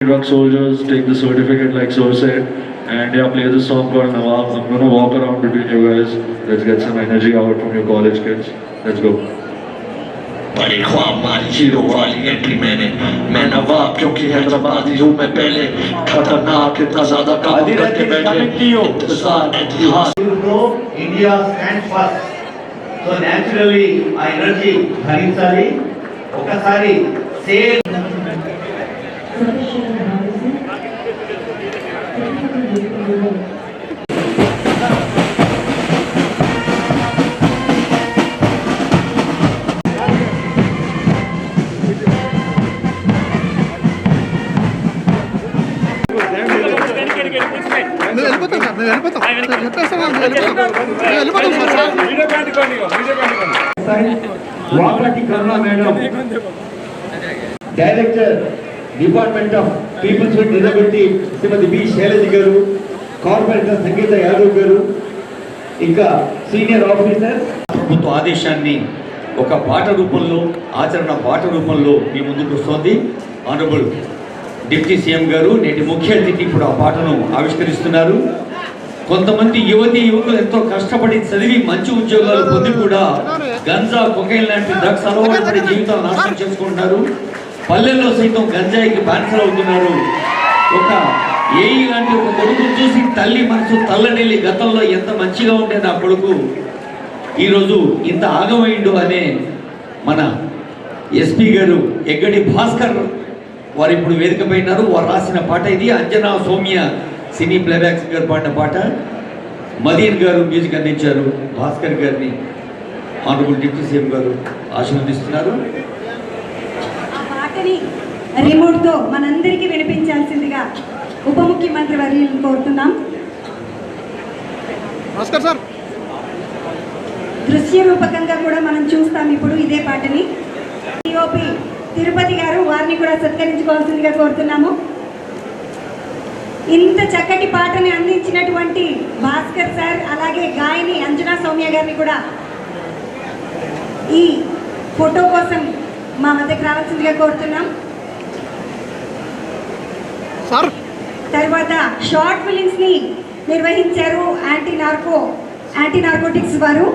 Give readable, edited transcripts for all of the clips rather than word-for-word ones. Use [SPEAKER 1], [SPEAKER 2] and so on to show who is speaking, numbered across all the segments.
[SPEAKER 1] Drug soldiers take the certificate like so said, and yeah, play this song called Nawab. I'm gonna walk around between you guys. Let's get some energy out from your college kids. Let's go.
[SPEAKER 2] बड़े ख्वाब मारी zero वाली entry मैं नवाब क्योंकि हैदराबादी हूँ मैं पहले खतरनाक इतना ज्यादा काम करके बैठे इंतजार इतिहास
[SPEAKER 3] India stands first. So naturally ఆ ఎనర్జీ భరించాలి. ఒకసారి సేమ్ వాకటి Karuna madam, director department of peoples with disability Shrimati B Shailaja garu, corporator సంగీత యాదవ్ గారు, ఇంకా సీనియర్ ఆఫీసర్. ప్రభుత్వ ఆదేశాన్ని ఒక పాట రూపంలో, ఆచరణ పాట రూపంలో మీ ముందుకు వస్తోంది. ఆనరబుల్ డిప్యూటీ సీఎం గారు నేటి ముఖ్య అతిథి ఇప్పుడు ఆ పాటను ఆవిష్కరిస్తున్నారు. కొంతమంది యువతి యువకులు ఎంతో కష్టపడి చదివి మంచి ఉద్యోగాలు పొంది కూడా గంజా, కొకైన్ లాంటి డ్రగ్స్ అలవాటు పడి జీవితాలు నాశనం చేసుకుంటున్నారు. పల్లెల్లో సైతం గంజాయికి బానిసలు అవుతున్నారు. ఒక ఏఈ లాంటి ఒక కొడుకును చూసి తల్లి మనసు తల్లడిల్లి గతంలో ఎంత మంచిగా ఉండేది ఆ కొడుకు ఈరోజు ఇంత ఆగమైండు అనే మన ఎస్పీ గారు ఎగ్గడి భాస్కర్ వారు ఇప్పుడు వేదిక పైనారు. వారు రాసిన పాట ఇది. అంజనా సౌమ్య సినీ ప్లేబ్యాక్ సింగర్ పాడిన పాట. మదీన్ గారు మ్యూజిక్ అందించారు. భాస్కర్ గారిని ఆనరబుల్ డిప్యూటీ సీఎం గారు ఆశీర్వదిస్తున్నారు.
[SPEAKER 4] ఆ పాటని రిమోట్తో మనందరికీ వినిపించాల్సిందిగా ఉప ముఖ్యమంత్రి వర్యులను కోరుతున్నాం.
[SPEAKER 5] భాస్కర్ సార్
[SPEAKER 4] దృశ్య రూపకంగా కూడా మనం చూస్తాం ఇప్పుడు ఇదే పాటని. డిఓపి తిరుపతి గారు, వారిని కూడా సత్కరించుకోవాల్సిందిగా కోరుతున్నాము. ఇంత చక్కటి పాటని అందించినటువంటి భాస్కర్ సార్, అలాగే గాయని అంజనా సౌమ్య గారిని కూడా ఈ ఫోటో కోసం మా మధ్యకు రావాల్సిందిగా కోరుతున్నాం.
[SPEAKER 5] సార్
[SPEAKER 4] తర్వాత షార్ట్ ఫిలిమ్స్ని నిర్వహించారు యాంటీ నార్కోటిక్స్ వారు.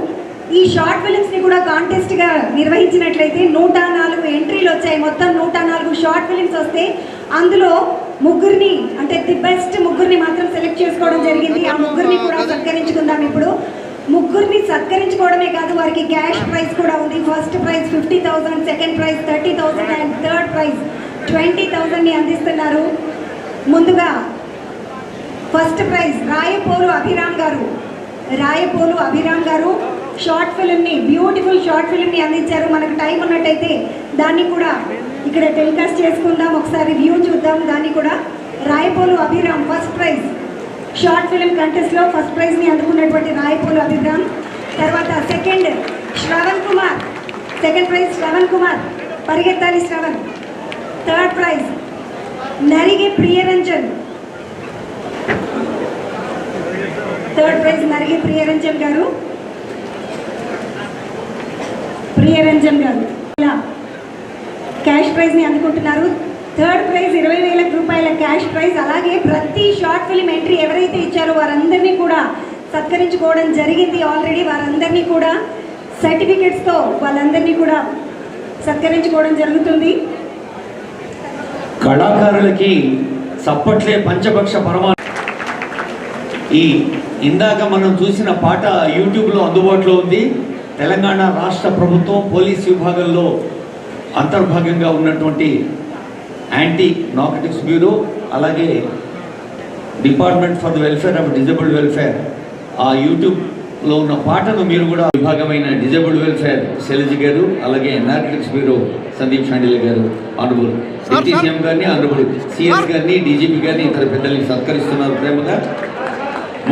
[SPEAKER 4] ఈ షార్ట్ ఫిలిమ్స్ని కూడా కాంటెస్ట్గా నిర్వహించినట్లయితే 104 ఎంట్రీలు వచ్చాయి. మొత్తం 104 షార్ట్ ఫిలిమ్స్ వస్తే అందులో ముగ్గురిని, అంటే ది బెస్ట్ ముగ్గురిని మాత్రం సెలెక్ట్ చేసుకోవడం జరిగింది. ఆ ముగ్గురిని కూడా సత్కరించుకుందాం. ఇప్పుడు ముగ్గురిని సత్కరించుకోవడమే కాదు, వారికి క్యాష్ ప్రైజ్ కూడా ఉంది. First prize 50,000, second prize 30,000 and third prize 20,000ని అందిస్తున్నారు. ముందుగా first prize Rayapolu Abhiram garu short ఫిల్మ్ని, బ్యూటిఫుల్ షార్ట్ ఫిల్మ్ని అందించారు. మనకు టైం ఉన్నట్టయితే దాన్ని కూడా ఇక్కడ టెలికాస్ట్ చేసుకుందాం, ఒకసారి వ్యూ చూద్దాం. దాన్ని కూడా Rayapolu Abhiram first prize short film కంటెస్ట్లో ఫస్ట్ ప్రైజ్ని అందుకున్నటువంటి రాయపోలు అభిరామ్. తర్వాత సెకండ్ ప్రైజ్ శ్రవణ్ కుమార్, పరిగెత్తాలి Shravan. Third prize Narige Priyaranjan garu. Cash ప్రైజ్ని అందుకుంటున్నారు. థర్డ్ ప్రైజ్ 20,000 రూపాయల క్యాష్ ప్రైజ్. అలాగే ప్రతి షార్ట్ ఫిల్మ్ ఎంట్రీ ఎవరైతే ఇచ్చారో వారందరినీ కూడా సత్కరించుకోవడం జరిగింది ఆల్రెడీ. వారందరినీ కూడా సర్టిఫికెట్స్తో వాళ్ళందరినీ కూడా సత్కరించుకోవడం జరుగుతుంది.
[SPEAKER 2] కళాకారులకి సప్పట్లే పంచపక్ష పరమా. ఈ ఇందాక మనం చూసిన పాట యూట్యూబ్లో అందుబాటులో ఉంది. తెలంగాణ రాష్ట్ర ప్రభుత్వం పోలీస్ విభాగంలో అంతర్భాగంగా ఉన్నటువంటి యాంటీ నార్కోటిక్స్ బ్యూరో, అలాగే department for the welfare of disabled welfare, ఆ యూట్యూబ్లో ఉన్న పాటను మీరు కూడా విభాగమైన డిజేబుల్డ్ వెల్ఫేర్ శైలజ గారు, అలాగే నార్కోటిక్స్ బ్యూరో సందీప్ షాండిల్ గారు, ఆనరబుల్ డిప్యూటీ సీఎం గారిని, ఆనరబుల్ సిఎస్ గారిని, డీజీపీ గారిని, ఇతర పెద్దల్ని సత్కరిస్తున్నారు ప్రేమగా.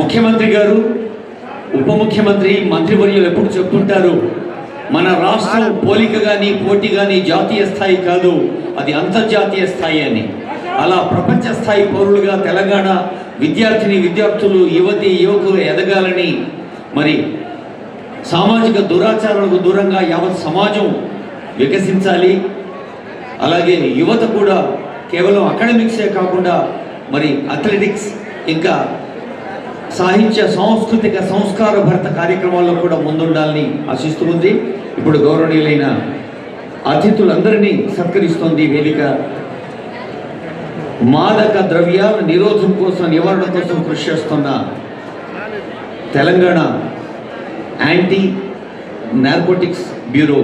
[SPEAKER 2] ముఖ్యమంత్రి గారు, ఉప ముఖ్యమంత్రి, మంత్రివర్యులు ఎప్పుడు చెప్తుంటారు, మన రాష్ట్రం పోలిక కానీ పోటీ కానీ జాతీయ స్థాయి కాదు, అది అంతర్జాతీయ స్థాయి అని. అలా ప్రపంచ స్థాయి పౌరులుగా తెలంగాణ విద్యార్థులు, యువతి యువకులు ఎదగాలని, మరి సామాజిక దురాచారాలకు దూరంగా యావత్ సమాజం వికసించాలి. అలాగే యువత కూడా కేవలం అకాడమిక్సే కాకుండా మరి అథ్లెటిక్స్, ఇంకా సాహిత్య, సాంస్కృతిక, సంస్కార భరిత కార్యక్రమాల్లో కూడా ముందుండాలని ఆశిస్తూ ఉంది. ఇప్పుడు గౌరవనీయులైన అతిథులందరినీ సత్కరిస్తోంది వేదిక. మాదక ద్రవ్యాల నిరోధం కోసం, నివారణ కోసం కృషి చేస్తున్న తెలంగాణ యాంటీ నార్కోటిక్స్ బ్యూరో,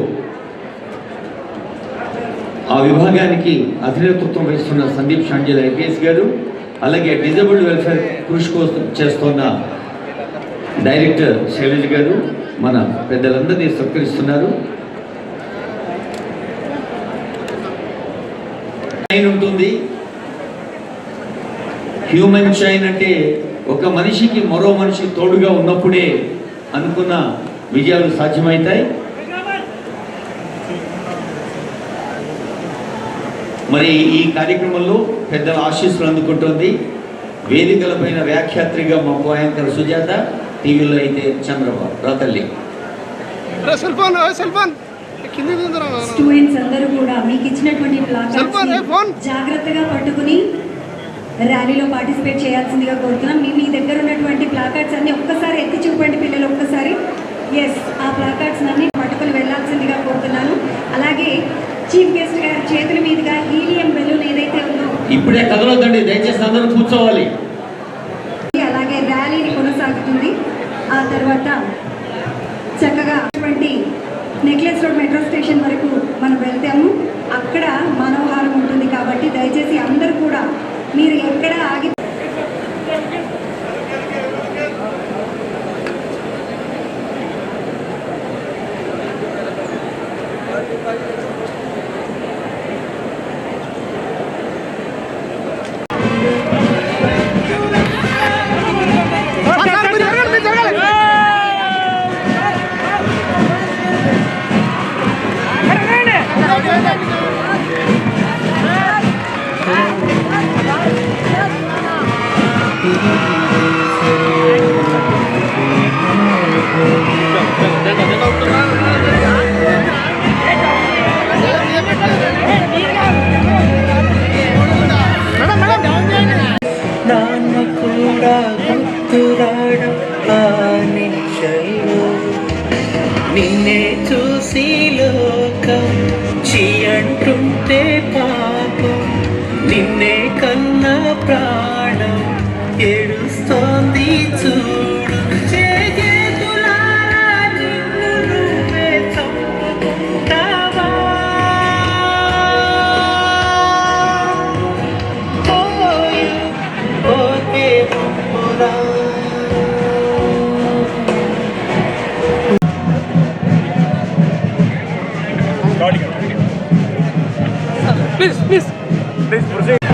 [SPEAKER 2] ఆ విభాగానికి అధినేతృత్వం వహిస్తున్న సందీప్ షాంజల్ ఐపీఎస్ గారు, అలాగే డిజబుల్డ్ వెల్ఫేర్ కృషి కోసం చేస్తున్న డైరెక్టర్ శైలజ గారు మన పెద్దలందరినీ సత్కరిస్తున్నారు. ఉంటుంది హ్యూమన్ చైన్ అంటే ఒక మనిషికి మరో మనిషి తోడుగా ఉన్నప్పుడే అనుకున్న విజయాలు సాధ్యమవుతాయి. మరి ఈ కార్యక్రమంలో పెద్దల ఆశీస్సులు అందుకుంటుంది. వేదికలపైన వ్యాఖ్యాత్రిగా మా యాంకర్ సుజాత, టీవీలో అయితే చంద్రబాబు రాతల్లి.
[SPEAKER 4] స్టూడెంట్స్ అందరూ కూడా మీకు ఇచ్చినటువంటి ప్లాకార్డ్స్ జాగ్రత్తగా పట్టుకుని ర్యాలీలో పార్టిసిపేట్ చేయాల్సిందిగా కోరుతున్నాం. మీ దగ్గర ఉన్నటువంటి ప్లాకార్డ్స్ అన్ని ఒక్కసారి ఎత్తి చూపండి పిల్లలు, ఒక్కసారి. ఎస్, ఆ ప్లాకార్డ్స్ అన్ని పట్టుకుని వెళ్ళాల్సిందిగా కోరుతున్నాను. అలాగే చీఫ్ గెస్ట్ గారి చేతుల మీదుగా హీలియం బెలూన్ ఏదైతే ఉందో
[SPEAKER 2] ఇప్పుడే కదలొద్దండి, దయచేసి అందరూ కూర్చోవాలి.
[SPEAKER 4] అలాగే ర్యాలీని కొనసాగుతుంది. ఆ తర్వాత చక్కగా నెక్లెస్ రోడ్ మెట్రో స్టేషన్ వరకు మనం వెళ్తాము. అక్కడ మనోహారం ఉంటుంది కాబట్టి దయచేసి అందరూ కూడా మీరు ఎక్కడ ఆగి
[SPEAKER 5] నాన్న కూడా గుర్తురాడం ఆ నిమిషంలో నిన్నే చూసి లోకం చీ అంటుంటే పాపం నిన్నే కన్నా ప్రాణం ఏడుస్తోంది చూడు చేతులారా నిన్ను నువ్వే చంపుకుంటావా
[SPEAKER 6] Please proceed.